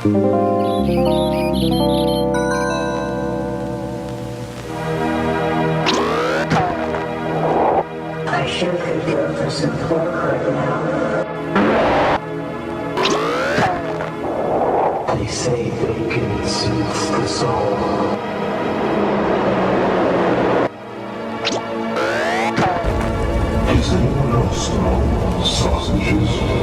I sure could go for some pork right now. They say bacon soothes the soul. Does anyone else know sausages?